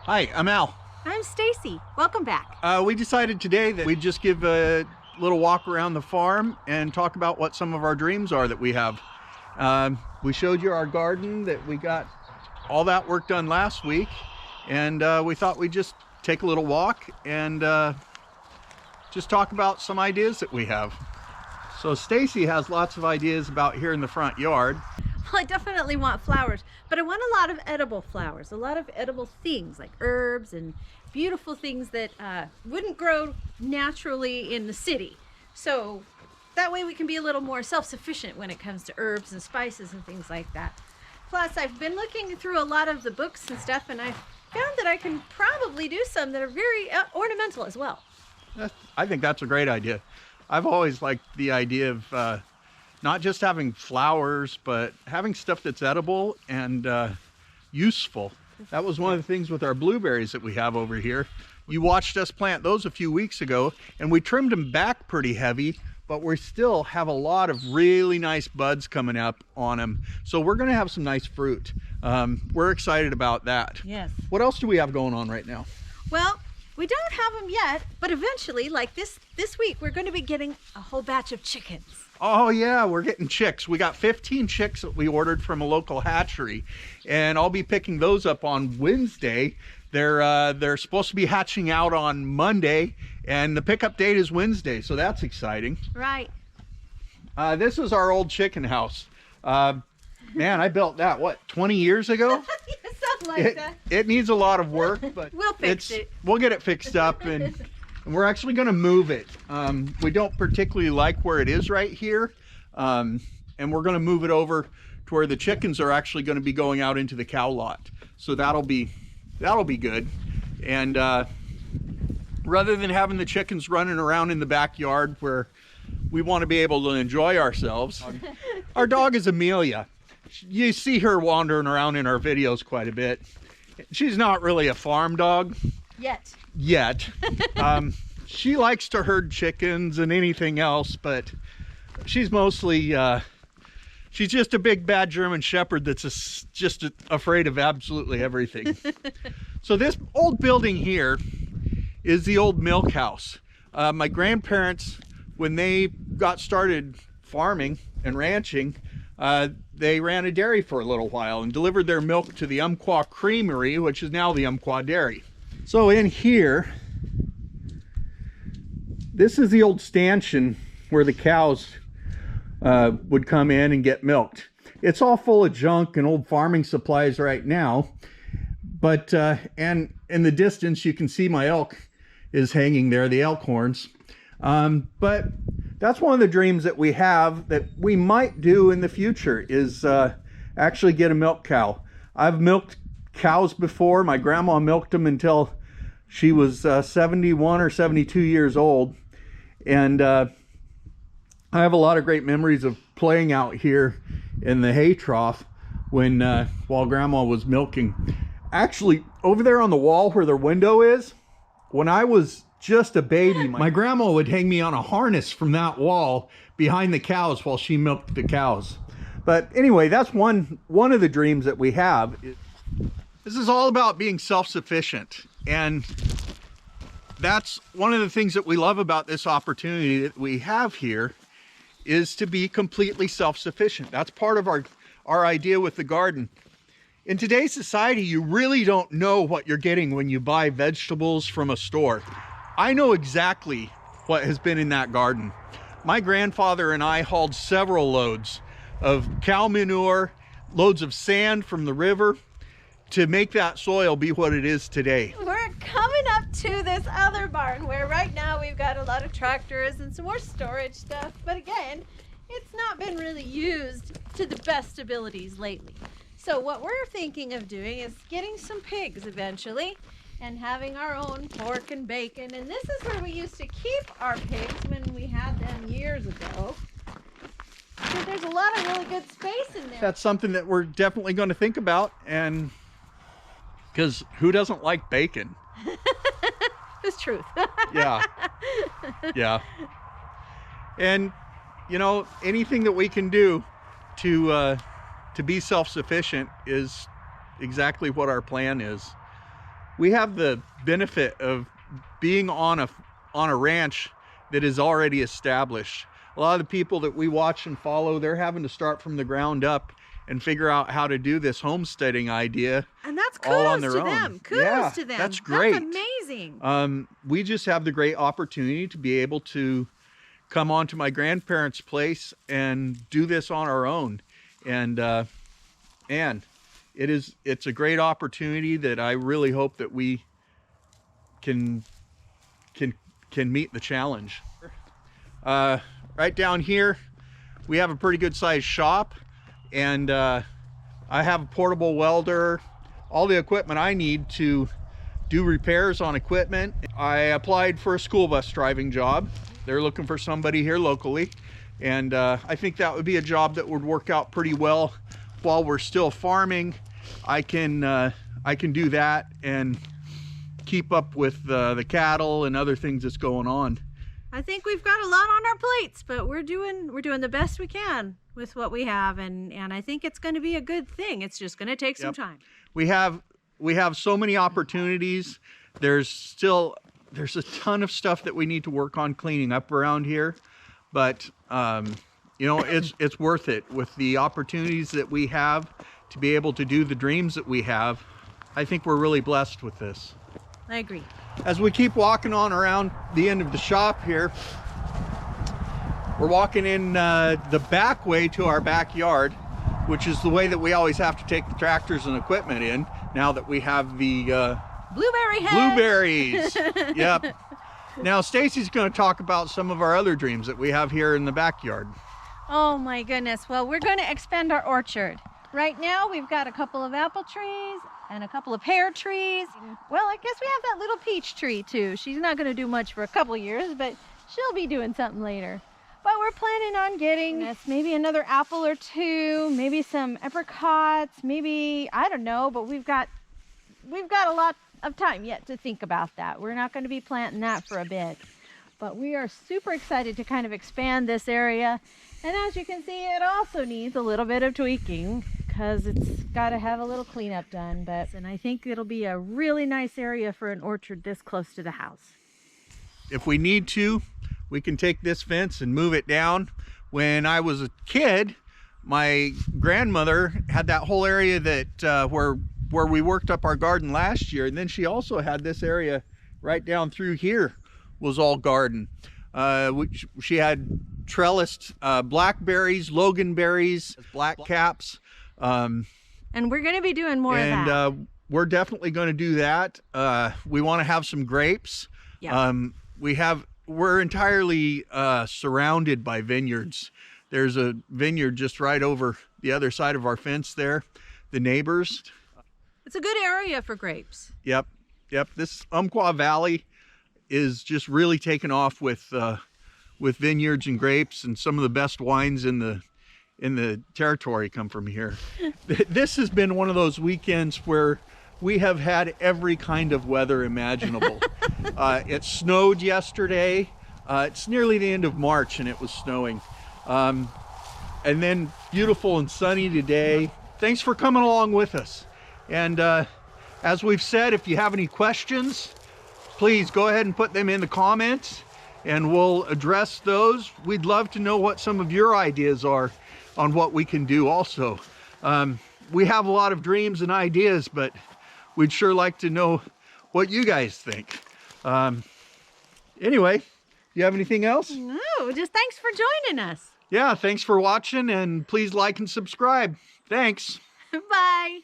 Hi, I'm Al. I'm Stacy. Welcome back. We decided today that we'd just give a little walk around the farm and talk about what some of our dreams are that we have. We showed you our garden that we got all that work done last week, and we thought we'd just take a little walk and just talk about some ideas that we have. So Stacy has lots of ideas about here in the front yard. Well, I definitely want flowers, but I want a lot of edible flowers, a lot of edible things like herbs and beautiful things that wouldn't grow naturally in the city. So that way we can be a little more self-sufficient when it comes to herbs and spices and things like that. Plus, I've been looking through a lot of the books and stuff, and I found that I can probably do some that are very ornamental as well. I think that's a great idea. I've always liked the idea of not just having flowers, but having stuff that's edible and useful. That was one of the things with our blueberries that we have over here. You watched us plant those a few weeks ago, and we trimmed them back pretty heavy, but we still have a lot of really nice buds coming up on them. So we're gonna have some nice fruit. We're excited about that. Yes. What else do we have going on right now? Well, we don't have them yet, but eventually, like this week, we're going to be getting a whole batch of chickens. Oh yeah, we're getting chicks. We got 15 chicks that we ordered from a local hatchery, and I'll be picking those up on Wednesday. They're supposed to be hatching out on Monday, and the pickup date is Wednesday, so that's exciting. Right. This is our old chicken house. Man, I built that, what, 20 years ago? Something like that. It needs a lot of work, but We'll fix it. We'll get it fixed up, and we're actually going to move it. We don't particularly like where it is right here, and we're going to move it over to where the chickens are actually going to be going out into the cow lot. So that'll be good. And rather than having the chickens running around in the backyard where we want to be able to enjoy ourselves, our dog is Amelia. You see her wandering around in our videos quite a bit. She's not really a farm dog. Yet. She likes to herd chickens and anything else, but she's mostly, she's just a big bad German Shepherd that's just afraid of absolutely everything. So this old building here is the old milk house. My grandparents, when they got started farming and ranching, they ran a dairy for a little while and delivered their milk to the Umpqua Creamery, which is now the Umpqua Dairy. So in here, this is the old stanchion where the cows would come in and get milked. It's all full of junk and old farming supplies right now, but and in the distance you can see my elk is hanging there, the elk horns. But that's one of the dreams that we have that we might do in the future is actually get a milk cow. I've milked cows before. My grandma milked them until she was 71 or 72 years old. And I have a lot of great memories of playing out here in the hay trough when while grandma was milking. Actually, over there on the wall where their window is, when I was just a baby, my grandma would hang me on a harness from that wall behind the cows while she milked the cows. But anyway, that's one of the dreams that we have. This is all about being self-sufficient, and that's one of the things that we love about this opportunity that we have here is to be completely self-sufficient. That's part of our idea with the garden. In today's society, you really don't know what you're getting when you buy vegetables from a store. I know exactly what has been in that garden. My grandfather and I hauled several loads of cow manure, loads of sand from the river to make that soil be what it is today. We're coming up to this other barn where right now we've got a lot of tractors and some more storage stuff. But again, it's not been really used to the best abilities lately. So what we're thinking of doing is getting some pigs eventually and having our own pork and bacon. And this is where we used to keep our pigs when we had them years ago. So there's a lot of really good space in there. That's something that we're definitely going to think about, and because who doesn't like bacon? It's truth. Yeah. Yeah. And you know, anything that we can do to be self-sufficient is exactly what our plan is. we have the benefit of being on a ranch that is already established. A lot of the people that we watch and follow, they're having to start from the ground up and figure out how to do this homesteading idea. And that's all on kudos their to own. them. Kudos Yeah, to them. that's great. That's amazing. We just have the great opportunity to be able to come onto my grandparents' place and do this on our own. And it's a great opportunity that I really hope that we can meet the challenge. Right down here, we have a pretty good sized shop, and I have a portable welder, all the equipment I need to do repairs on equipment. I applied for a school bus driving job. They're looking for somebody here locally, and I think that would be a job that would work out pretty well while we're still farming. I can do that and keep up with the cattle and other things that's going on. I think we've got a lot on our plates, but we're doing the best we can with what we have, and I think it's going to be a good thing. It's just going to take some time. We have so many opportunities. There's a ton of stuff that we need to work on cleaning up around here, but you know, it's worth it with the opportunities that we have to be able to do the dreams that we have. I think we're really blessed with this. I agree. As we keep walking on around the end of the shop here, we're walking in the back way to our backyard, which is the way that we always have to take the tractors and equipment in now that we have the blueberry heads. Blueberries. Yep. Now Stacey's going to talk about some of our other dreams that we have here in the backyard. Oh my goodness. Well, we're going to expand our orchard. Right now we've got a couple of apple trees and a couple of pear trees. Well, I guess we have that little peach tree too. She's not going to do much for a couple years, but she'll be doing something later. But we're planning on getting maybe another apple or two, maybe some apricots, maybe, I don't know, but we've got a lot of time yet to think about that. We're not going to be planting that for a bit. But we are super excited to kind of expand this area. And as you can see, it also needs a little bit of tweaking because it's got to have a little cleanup done. And I think it'll be a really nice area for an orchard this close to the house. If we need to, we can take this fence and move it down. When I was a kid, my grandmother had that whole area that where we worked up our garden last year, and then she also had this area right down through here was all garden. Which she had trellised blackberries, loganberries, black caps. And we're going to be doing more of that. And we're definitely going to do that. We want to have some grapes. Yeah. We're entirely surrounded by vineyards. There's a vineyard just right over the other side of our fence there. The neighbors. It's a good area for grapes. Yep. This Umpqua Valley is just really taken off with vineyards and grapes, and some of the best wines in the territory come from here. This has been one of those weekends where we have had every kind of weather imaginable. It snowed yesterday. It's nearly the end of March and it was snowing. And then beautiful and sunny today. Thanks for coming along with us. And as we've said, if you have any questions, please go ahead and put them in the comments and we'll address those. We'd love to know what some of your ideas are on what we can do also. We have a lot of dreams and ideas, but we'd sure like to know what you guys think. Anyway, do you have anything else? No, just thanks for joining us. Yeah, thanks for watching, and please like and subscribe. Thanks. Bye.